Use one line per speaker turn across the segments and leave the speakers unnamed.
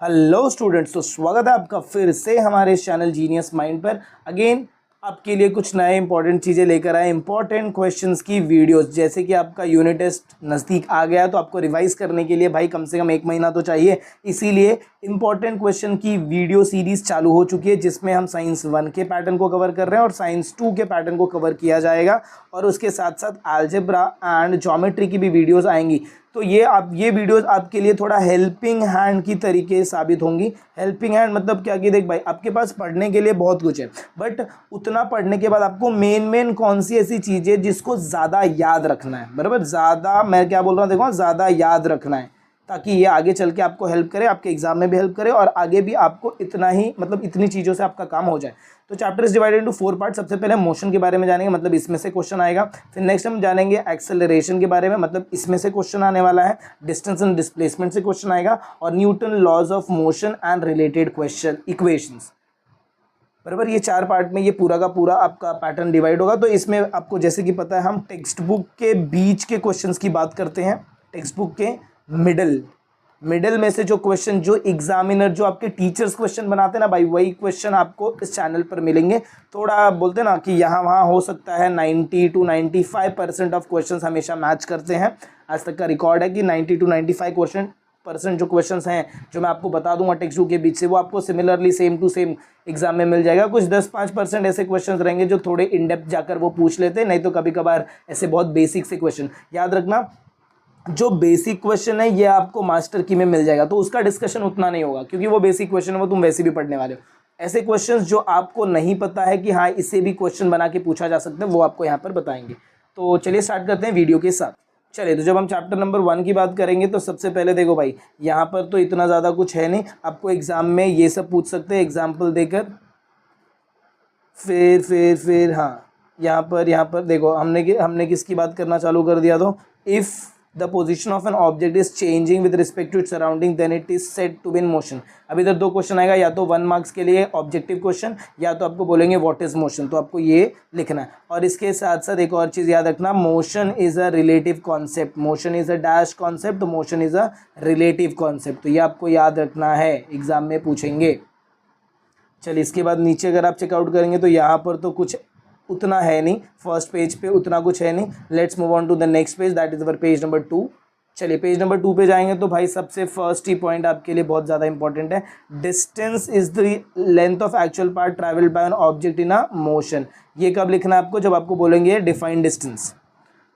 Hello students, तो स्वागत है आपका फिर से हमारे चैनल जीनियस माइंड पर। अगेन आपके लिए कुछ नए इंपॉर्टेंट चीज़ें लेकर आए, इंपॉर्टेंट क्वेश्चंस की वीडियोस। जैसे कि आपका यूनिट टेस्ट नज़दीक आ गया है तो आपको रिवाइज करने के लिए भाई कम से कम 1 महीना तो चाहिए। इसीलिए इंपॉर्टेंट क्वेश्चन की वीडियो सीरीज चालू हो चुकी है, जिसमें हम साइंस 1 के पैटर्न को कवर कर रहे हैं और साइंस 2 के पैटर्न को कवर किया जाएगा, और उसके साथ साथ अलजेब्रा एंड ज्योमेट्री की भी वीडियोज़ आएंगी। तो ये वीडियोस आपके लिए थोड़ा हेल्पिंग हैंड की तरीके साबित होंगी। हेल्पिंग हैंड मतलब क्या कि देख भाई, आपके पास पढ़ने के लिए बहुत कुछ है, बट उतना पढ़ने के बाद आपको मेन कौन सी ऐसी चीज़ है जिसको ज़्यादा याद रखना है। बराबर, ज़्यादा मैं क्या बोल रहा हूँ, देखो ज़्यादा याद रखना है, ताकि ये आगे चल के आपको हेल्प करे, आपके एग्जाम में भी हेल्प करे, और आगे भी आपको इतना ही मतलब इतनी चीज़ों से आपका काम हो जाए। तो chapter is divided into 4 part. सबसे पहले मोशन के बारे में जानेंगे, मतलब इसमें से क्वेश्चन आएगा। फिर नेक्स्ट हम जानेंगे एक्सेलरेशन के बारे में, मतलब इसमें से क्वेश्चन आने वाला है। डिस्टेंस एंड डिस्प्लेसमेंट से क्वेश्चन आएगा, और Newton laws of motion and related question equations. बराबर, ये 4 पार्ट में ये पूरा का पूरा आपका पैटर्न डिवाइड होगा। तो इसमें आपको जैसे कि पता है, हम टेक्स्ट बुक के बीच के क्वेश्चंस की बात करते हैं। टेक्स्ट बुक के मिडल में से जो क्वेश्चन, जो एग्जामिनर, जो आपके टीचर्स क्वेश्चन बनाते हैं ना भाई, वही क्वेश्चन आपको इस चैनल पर मिलेंगे। थोड़ा बोलते हैं ना कि यहाँ वहाँ हो सकता है 90 to 95% ऑफ क्वेश्चंस हमेशा मैच करते हैं। आज तक का रिकॉर्ड है कि 90 to 95% जो क्वेश्चंस हैं, जो मैं आपको बता दूंगा टेक्स्ट बुक के बीच से, वो आपको similarly same to same exam में मिल जाएगा। कुछ 10-5% ऐसे क्वेश्चंस रहेंगे जो थोड़े इन डेप्थ जाकर वो पूछ लेते हैं, नहीं तो कभी कभार ऐसे बहुत बेसिक से क्वेश्चन। याद रखना, जो बेसिक क्वेश्चन है ये आपको मास्टर की में मिल जाएगा, तो उसका डिस्कशन उतना नहीं होगा, क्योंकि वो बेसिक क्वेश्चन है, वो तुम वैसे भी पढ़ने वाले हो। ऐसे क्वेश्चंस जो आपको नहीं पता है कि हाँ इससे भी क्वेश्चन बना के पूछा जा सकता है, वो आपको यहाँ पर बताएंगे। तो चलिए स्टार्ट करते हैं वीडियो के साथ। चलिए, तो जब हम चैप्टर नंबर 1 की बात करेंगे तो सबसे पहले देखो भाई, यहाँ पर तो इतना ज़्यादा कुछ है नहीं, आपको एग्जाम में ये सब पूछ सकते हैं एग्जाम्पल देकर। फिर हाँ, यहाँ पर देखो, हमने किसकी बात करना चालू कर दिया। तो if the position of an object is changing with respect to it surrounding then it is said to be in motion. अब इधर 2 क्वेश्चन आएगा, या तो 1 मार्क्स के लिए ऑब्जेक्टिव क्वेश्चन, या तो आपको बोलेंगे व्हाट इज मोशन, तो आपको ये लिखना है। और इसके साथ साथ एक और चीज़ याद रखना, motion is a relative concept, motion is a dash concept, तो motion is a relative concept, तो ये आपको याद रखना है, एग्जाम में पूछेंगे। चलिए, इसके बाद नीचे अगर आप चेकआउट करेंगे तो यहाँ पर तो कुछ उतना है नहीं, फर्स्ट पेज पे उतना कुछ है नहीं। Let's move on to the next page, that is our page number 2। चलिए, पेज नंबर 2 पे जाएंगे तो भाई सबसे फर्स्ट ही पॉइंट आपके लिए बहुत ज़्यादा इंपॉर्टेंट है। Distance is the length of actual part travelled bye an object in a motion. ये कब लिखना है आपको, जब आपको बोलेंगे define distance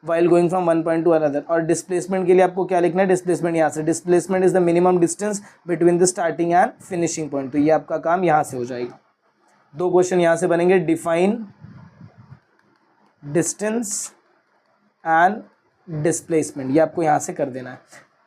while going from one point two another. और डिस्प्लेसमेंट के लिए आपको क्या लिखना है, डिस्प्लेसमेंट यहाँ से, displacement is the minimum distance between the starting and finishing point. तो ये आपका काम यहाँ से हो जाएगा। 2 क्वेश्चन यहाँ से बनेंगे, डिफाइन डिस्टेंस एंड डिस्प्लेसमेंट, ये आपको यहाँ से कर देना है।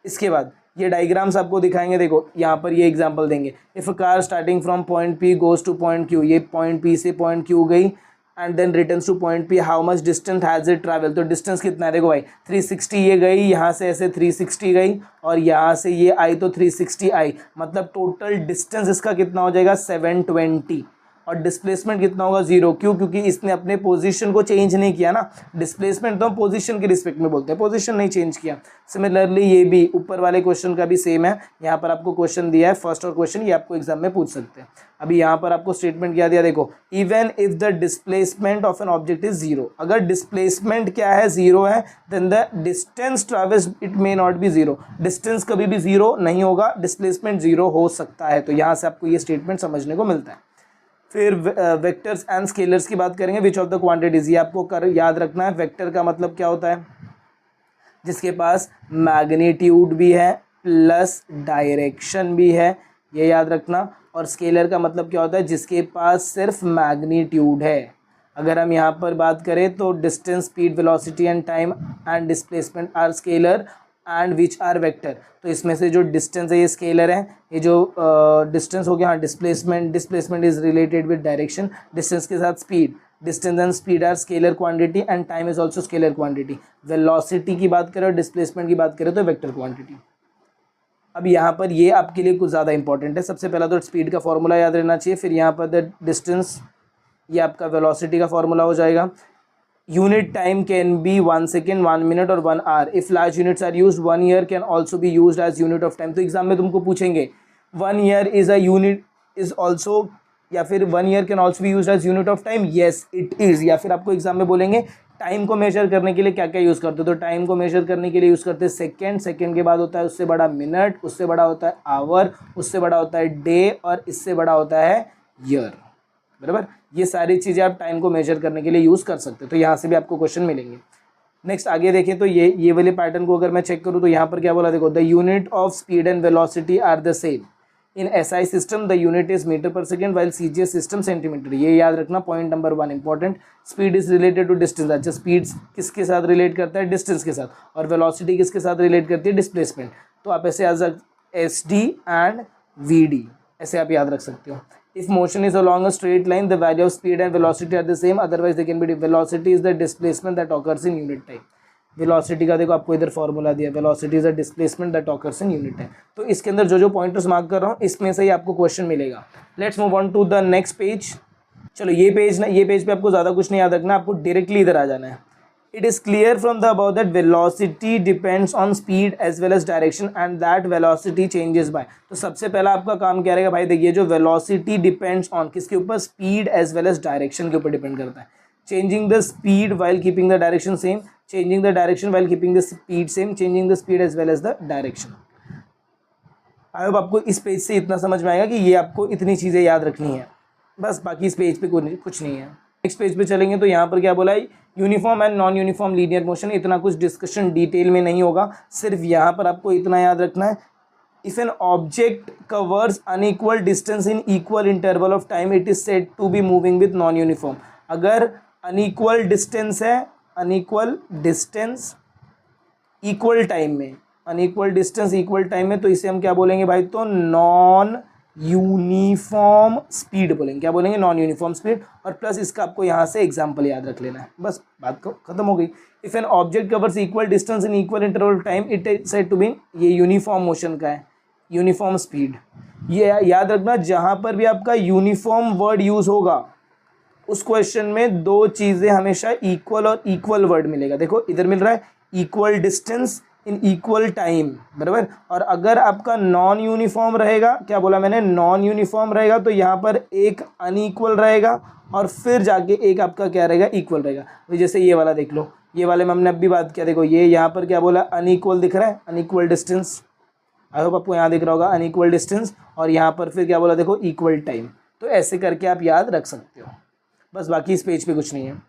इसके बाद ये डायग्राम्स आपको दिखाएंगे, देखो यहाँ पर ये एग्जांपल देंगे। If a car starting from point P goes to point Q, ये पॉइंट पी से पॉइंट क्यू गई and then returns to point P, how much distance has it travel. तो डिस्टेंस कितना है, देखो भाई 360 ये गई, यहाँ से ऐसे 360 गई, और यहाँ से ये आई तो 360 आई, मतलब टोटल डिस्टेंस इसका कितना हो जाएगा 720। और डिस्प्लेसमेंट कितना होगा 0, क्यों, क्योंकि इसने अपने पोजीशन को चेंज नहीं किया ना। डिस्प्लेसमेंट तो हम पोजीशन के रिस्पेक्ट में बोलते हैं, पोजीशन नहीं चेंज किया। सिमिलरली ये भी ऊपर वाले क्वेश्चन का भी सेम है, यहाँ पर आपको क्वेश्चन दिया है फर्स्ट और क्वेश्चन, ये आपको एग्जाम में पूछ सकते हैं। अभी यहाँ पर आपको स्टेटमेंट क्या दिया, देखो, even if the displacement of an object is 0, अगर डिस्प्लेसमेंट क्या है 0 है, then the distance traversed it may not be 0। Distance कभी भी 0 नहीं होगा, डिस्प्लेसमेंट 0 हो सकता है। तो यहाँ से आपको ये स्टेटमेंट समझने को मिलता है। फिर वेक्टर्स एंड स्केलर्स की बात करेंगे। विच ऑफ द क्वांटिटीज, ये आपको याद रखना है। वेक्टर का मतलब क्या होता है, जिसके पास मैग्नीट्यूड भी है प्लस डायरेक्शन भी है, ये याद रखना। और स्केलर का मतलब क्या होता है, जिसके पास सिर्फ मैग्नीट्यूड है। अगर हम यहाँ पर बात करें तो distance, speed, velocity and time and displacement are scalar and which are vector. तो इसमें से जो डिस्टेंस है ये स्केलर है, ये जो डिस्टेंस हो गया, हाँ displacement is related with direction, distance के साथ speed, distance and speed are scalar quantity and time is also scalar quantity. Velocity की बात करें और डिस्प्लेसमेंट की बात करें तो वेक्टर क्वांटिटी। अब यहाँ पर ये आपके लिए कुछ ज़्यादा इंपॉर्टेंट है। सबसे पहला तो स्पीड का फॉर्मूला याद रहना चाहिए, फिर यहाँ पर द डिस्टेंस, ये आपका वेलोसिटी का फॉर्मूला हो जाएगा। Unit time can be 1 second, 1 minute और 1 hour. If large units are used 1 year can also be used as unit of time. तो एग्जाम में तुमको पूछेंगे 1 year is a unit is also, या फिर 1 year can also be use as unit of time, yes it is. या फिर आपको exam में बोलेंगे टाइम को मेजर करने के लिए क्या क्या यूज़ करते हो, तो टाइम को मेजर करने के लिए यूज़ करते हैं सेकेंड, सेकेंड के बाद होता है उससे बड़ा मिनट, उससे बड़ा होता है आवर, उससे बड़ा होता है डे, और इससे बड़ा होता है ईयर, बराबर। ये सारी चीज़ें आप टाइम को मेजर करने के लिए यूज़ कर सकते हो, तो यहाँ से भी आपको क्वेश्चन मिलेंगे। नेक्स्ट आगे देखें तो ये वाले पैटर्न को अगर मैं चेक करूँ तो यहाँ पर क्या बोला, देखो the unit of speed and velocity are the same in SI system, the unit is metre per second while CGS system centimetre. ये याद रखना, point number 1 important. Speed is related to distance, अच्छा स्पीड किसके साथ relate करता है, distance के साथ, और वेलोसिटी किसके साथ रिलेट करती है, डिस्प्लेसमेंट। तो आप ऐसे S D and V D ऐसे आप याद रख सकते हो। If motion is along a straight line, the value of speed and velocity are the same, otherwise they can be, velocity is the displacement that occurs in unit time। Velocity का देखो आपको इधर फॉर्मूला दिया, velocity is a displacement that occurs in unit time. तो इसके अंदर जो जो पॉइंटर्स मार्क कर रहा हूँ इसमें से ही आपको क्वेश्चन मिलेगा। Let's move on to the next page. चलो ये पेज ना, ये पेज पे आपको ज़्यादा कुछ नहीं याद रखना, आपको डायरेक्टली इधर आ जाना है। It is clear from the about that velocity depends on speed as well as direction and that velocity changes by. तो सबसे पहला आपका काम क्या रहेगा भाई, देखिए जो वेलोसिटी डिपेंड्स ऑन किसके ऊपर, speed as well as direction के ऊपर डिपेंड करता है। Changing the speed while keeping the direction same, changing the direction while keeping the speed same, changing the speed as well as the direction। I hope आपको इस page से इतना समझ में आएगा कि ये आपको इतनी चीज़ें याद रखनी है, बस बाकी इस पेज पे कुछ नहीं है। नेक्स्ट पेज पे चलेंगे तो यहाँ पर क्या बोला है, uniform and non uniform linear motion. इतना कुछ डिस्कशन डिटेल में नहीं होगा, सिर्फ यहाँ पर आपको इतना याद रखना है, if an object covers unequal distance in equal interval of time it is said to be moving with non uniform. अगर अनइक्वल डिस्टेंस है, अनइक्वल डिस्टेंस इक्वल टाइम में, अनइक्वल डिस्टेंस इक्वल टाइम में, तो इसे हम क्या बोलेंगे भाई, तो नॉन यूनिफॉर्म स्पीड बोलेंगे। क्या बोलेंगे, नॉन यूनिफॉर्म स्पीड। और प्लस इसका आपको यहाँ से एग्जांपल याद रख लेना है, बस बात खत्म हो गई। If an object covers equal distance in equal interval time it is said to be, ये यूनिफॉर्म मोशन का है, यूनिफॉर्म स्पीड। ये याद रखना, जहाँ पर भी आपका यूनिफॉर्म वर्ड यूज होगा उस क्वेश्चन में दो चीज़ें हमेशा इक्वल और इक्वल वर्ड मिलेगा। देखो इधर मिल रहा है equal distance in equal time, बराबर। और अगर आपका नॉन यूनिफॉर्म रहेगा, क्या बोला मैंने, नॉन यूनिफॉर्म रहेगा, तो यहाँ पर एक अनइक्वल रहेगा और फिर जाके एक आपका क्या रहेगा, इक्वल रहेगा। तो जैसे ये वाला देख लो, ये वाले में हमने अभी बात किया, देखो ये यहाँ पर क्या बोला, अनइक्वल दिख रहा है, अनइक्वल डिस्टेंस। आई होप आपको यहाँ दिख रहा होगा अनइक्वल डिस्टेंस, और यहाँ पर फिर क्या बोला, देखो इक्वल टाइम। तो ऐसे करके आप याद रख सकते हो, बस बाकी इस पेज पे कुछ नहीं है।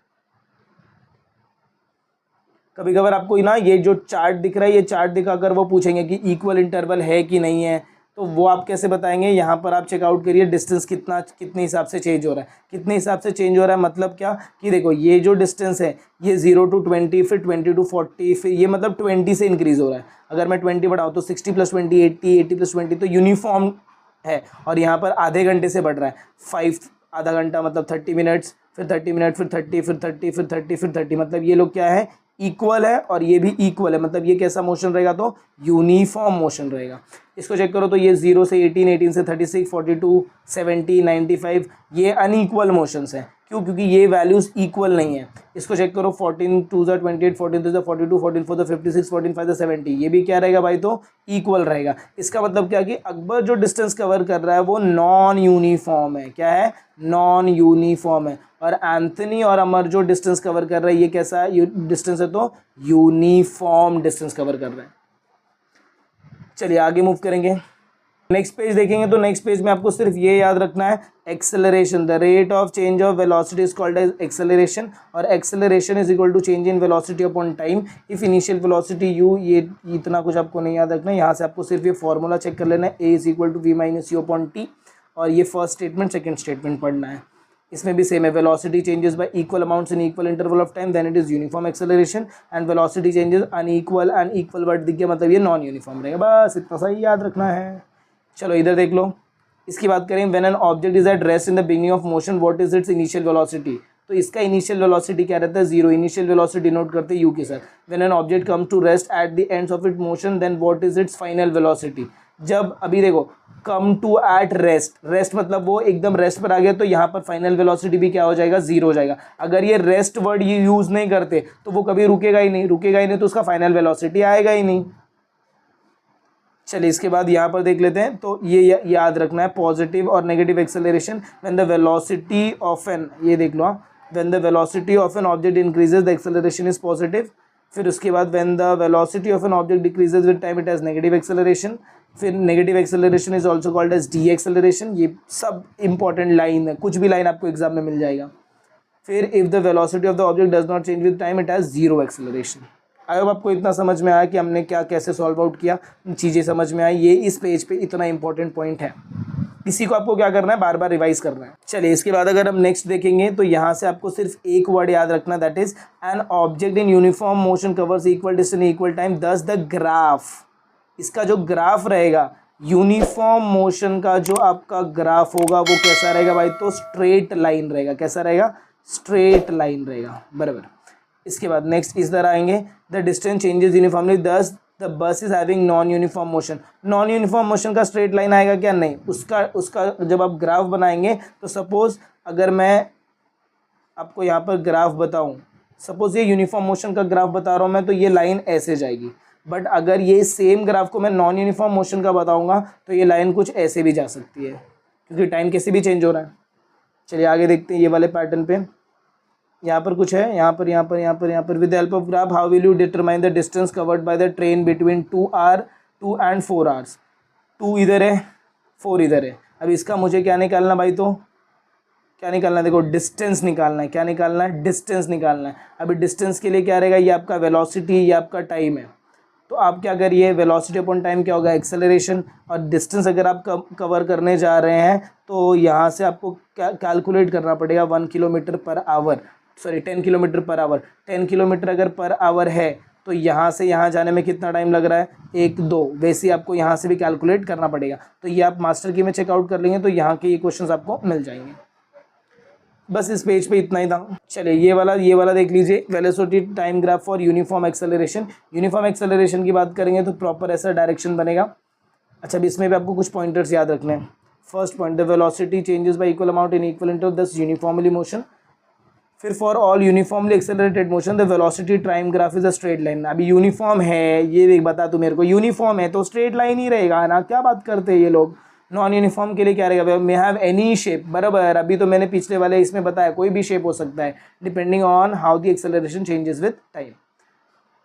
कभी कभार आपको ना ये जो चार्ट दिख रहा है, ये चार्ट दिखाकर वो पूछेंगे कि इक्वल इंटरवल है कि नहीं है, तो वो आप कैसे बताएंगे, यहाँ पर आप चेकआउट करिए डिस्टेंस कितने हिसाब से चेंज हो रहा है, कितने हिसाब से चेंज हो रहा है, मतलब क्या कि देखो ये जो डिस्टेंस है ये 0 to 20, फिर 20 to 40, फिर ये मतलब 20 से इंक्रीज़ हो रहा है। अगर मैं 20 बढ़ाऊँ तो 60 + 20 80, 80 + 20, तो यूनिफॉर्म है। और यहाँ पर आधे घंटे से बढ़ रहा है, 5 आधा घंटा मतलब 30 मिनट्स, फिर 30 मिनट, फिर 30, फिर 30, फिर 30, फिर 30, मतलब ये लोग क्या है, इक्वल है, और ये भी इक्वल है, मतलब ये कैसा मोशन रहेगा, तो यूनिफॉर्म मोशन रहेगा। इसको चेक करो तो ये 0 से 18, 18 से 36, 42, 70, 95, ये अनइक्वल मोशंस हैं। क्यों, क्योंकि ये वैल्यूज़ इक्वल नहीं है। इसको चेक करो 14 2 28, 14 3 42, 14 4 56, 14 5 70, ये भी क्या रहेगा भाई, तो इक्वल रहेगा। इसका मतलब क्या कि अकबर जो डिस्टेंस कवर कर रहा है वो नॉन यूनिफॉर्म है। क्या है, नॉन यूनिफॉर्म है। और एंथनी और अमर जो डिस्टेंस कवर कर रहा है ये कैसा डिस्टेंस है, तो यूनिफॉर्म डिस्टेंस कवर कर रहा है। चलिए आगे मूव करेंगे, नेक्स्ट पेज देखेंगे तो नेक्स्ट पेज में आपको सिर्फ ये याद रखना है, acceleration, the rate of change of velocity is called as acceleration, और acceleration is equal to change in velocity upon time if initial velocity u. ये इतना कुछ आपको नहीं याद रखना है, यहाँ से आपको सिर्फ ये फॉर्मूला चेक कर लेना है, a is equal to v minus u upon t, और ये फर्स्ट स्टेटमेंट सेकंड स्टेटमेंट पढ़ना है। इसमें भी सेम है, velocity changes by equal amounts in equal interval of time then it is uniform acceleration, and velocity changes unequal and equal word दिख गया, मतलब ये नॉन यूनिफॉर्म रहेगा। बस इतना सा ही याद रखना है। चलो इधर देख लो, इसकी बात करें, when an object is at rest in the beginning of motion what is it's initial velocity, तो इसका इनिशियल वेलोसिटी क्या रहता है, 0। इनिशियल वेलोसिटी नोट करते हैं यू के साथ। When an object comes to rest at the ends of it motion then what is its final velocity. जब अभी देखो come to at rest, rest मतलब वो एकदम रेस्ट पर आ गया, तो यहाँ पर फाइनल वेलोसिटी भी क्या हो जाएगा, 0 हो जाएगा। अगर ये रेस्ट वर्ड ये यूज़ नहीं करते तो वो कभी रुकेगा ही नहीं, रुकेगा ही नहीं तो उसका फाइनल वेलोसिटी आएगा ही नहीं। चलिए इसके बाद यहाँ पर देख लेते हैं। तो ये याद रखना है, पॉजिटिव और negative acceleration when the velocity of an, ये देख लो आप, when the velocity of an object increases the acceleration is positive. फिर उसके बाद when the velocity of an object decreases with time it has negative acceleration. फिर negative acceleration is also called as de acceleration. ये सब important line है, कुछ भी line आपको एग्जाम में मिल जाएगा। फिर if the velocity of the object does not change with time it has zero acceleration. I hope आपको इतना समझ में आया कि हमने क्या कैसे सॉल्व आउट किया, चीज़ें समझ में आई। ये इस पेज पे इतना इंपॉर्टेंट पॉइंट है, इसी को आपको क्या करना है, बार बार रिवाइज करना है। चलिए इसके बाद अगर हम नेक्स्ट देखेंगे तो यहाँ से आपको सिर्फ एक वर्ड याद रखना, that is an object in uniform motion covers equal distance equal time दस द ग्राफ। इसका जो ग्राफ रहेगा, यूनिफॉर्म मोशन का जो आपका ग्राफ होगा वो कैसा रहेगा भाई, तो स्ट्रेट लाइन रहेगा। कैसा रहेगा, स्ट्रेट लाइन रहेगा, बराबर। इसके बाद नेक्स्ट इस तरह आएंगे, द डिस्टेंस चेंजेस यूनिफॉर्मली दस the bus is having non uniform motion. Non uniform motion का स्ट्रेट लाइन आएगा क्या, नहीं। उसका जब आप ग्राफ बनाएंगे तो सपोज अगर मैं आपको यहाँ पर ग्राफ बताऊँ, सपोज ये यूनिफॉर्म मोशन का ग्राफ बता रहा हूँ मैं, तो ये लाइन ऐसे जाएगी। बट अगर ये सेम ग्राफ को मैं नॉन यूनिफॉर्म मोशन का बताऊँगा तो ये लाइन कुछ ऐसे भी जा सकती है, क्योंकि टाइम कैसे भी चेंज हो रहा है। चलिए आगे देखते हैं ये वाले पैटर्न पे। यहाँ पर कुछ है, यहाँ पर with the help of graph how will you determine the distance covered by the train between 2 and 4 hours। 2 इधर है, 4 इधर है। अब इसका मुझे क्या निकालना भाई, तो क्या निकालना है, देखो डिस्टेंस निकालना है। क्या निकालना है, डिस्टेंस निकालना है। अभी डिस्टेंस के लिए क्या रहेगा, ये आपका वेलोसिटी, ये आपका टाइम है। तो आप क्या करिए, वेलोसिटी अपॉन टाइम क्या होगा, एक्सेलरेशन, और डिस्टेंस अगर आप कवर करने जा रहे हैं तो यहाँ से आपको कैलकुलेट करना पड़ेगा 1 kilometre per hour, sorry 10 kilometre per hour. 10 kilometre अगर पर आवर है तो यहाँ से यहाँ जाने में कितना टाइम लग रहा है, 1-2। वैसे ही आपको यहाँ से भी कैलकुलेट करना पड़ेगा। तो ये आप मास्टर की में चेकआउट कर लेंगे तो यहाँ के ये क्वेश्चंस आपको मिल जाएंगे। बस इस पेज पे इतना ही था। चलिए ये वाला देख लीजिए, velocity time graph for uniform acceleration. Uniform acceleration की बात करेंगे तो प्रॉपर ऐसा डायरेक्शन बनेगा। अच्छा, अब इसमें भी आपको कुछ पॉइंटर्स याद रखने हैं। First point, the velocity changes by equal amount in equal interval दस यूनिफॉर्मली मोशन। फिर for all uniformly accelerated motion the velocity time graph is a straight line. अभी यूनिफॉर्म है, ये देख बता तू मेरे को, यूनिफॉर्म है तो स्ट्रेट लाइन ही रहेगा ना, क्या बात करते हैं ये लोग। नॉन यूनिफॉर्म के लिए क्या रहेगा, मे हैव एनी शेप, बराबर। अभी तो मैंने पिछले वाले इसमें बताया कोई भी शेप हो सकता है, depending on how the acceleration changes with time.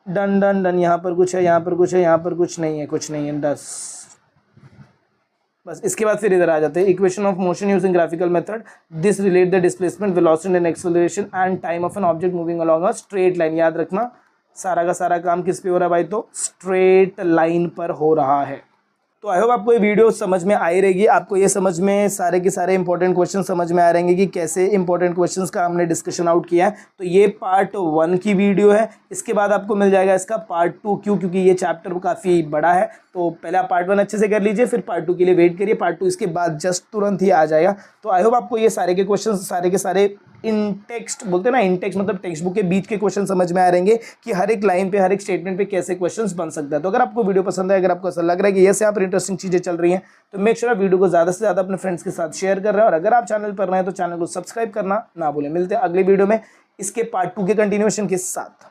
Done done done. यहाँ पर कुछ है, यहाँ पर कुछ है, यहाँ पर कुछ नहीं है, बस। इसके बाद फिर इधर आ जाते हैं, equation of motion using graphical method. This relate the displacement, velocity and acceleration and time of an object moving along a straight line. याद रखना सारा का सारा काम किस पे हो रहा है भाई, तो स्ट्रेट लाइन पर हो रहा है। तो आई होप आपको ये वीडियो समझ में आई रहेगी। आपको ये समझ में सारे के सारे इंपॉर्टेंट क्वेश्चन समझ में आ रहेंगे कि कैसे इंपॉर्टेंट क्वेश्चंस का हमने डिस्कशन आउट किया है। तो ये पार्ट 1 की वीडियो है। इसके बाद आपको मिल जाएगा इसका पार्ट 2। क्योंकि ये चैप्टर काफ़ी बड़ा है, तो पहले आप पार्ट 1 अच्छे से कर लीजिए, फिर पार्ट 2 के लिए वेट करिए। पार्ट 2 इसके बाद जस्ट तुरंत ही आ जाएगा। तो आई होप आपको ये सारे के क्वेश्चन सारे के सारे इन टेक्स्ट बोलते हैं ना, इन टेक्स्ट मतलब टेक्स्ट बुक के बीच के क्वेश्चन समझ में आ रहेंगे कि हर एक लाइन पे, हर एक स्टेटमेंट पे कैसे क्वेश्चंस बन सकता है। तो अगर आपको वीडियो पसंद है, अगर आपको ऐसा लग रहा है कि ये यहाँ पर इंटरेस्टिंग चीज़ें चल रही हैं, तो मेक श्योर आप वीडियो को ज़्यादा से ज़्यादा अपने फ्रेंड्स के साथ शेयर कर रहे हैं। और अगर आप चैनल पर नए हैं तो चैनल को सब्सक्राइब करना ना भूलें। मिलते हैं अगले वीडियो में इसके पार्ट 2 के कंटिन्यूएशन के साथ।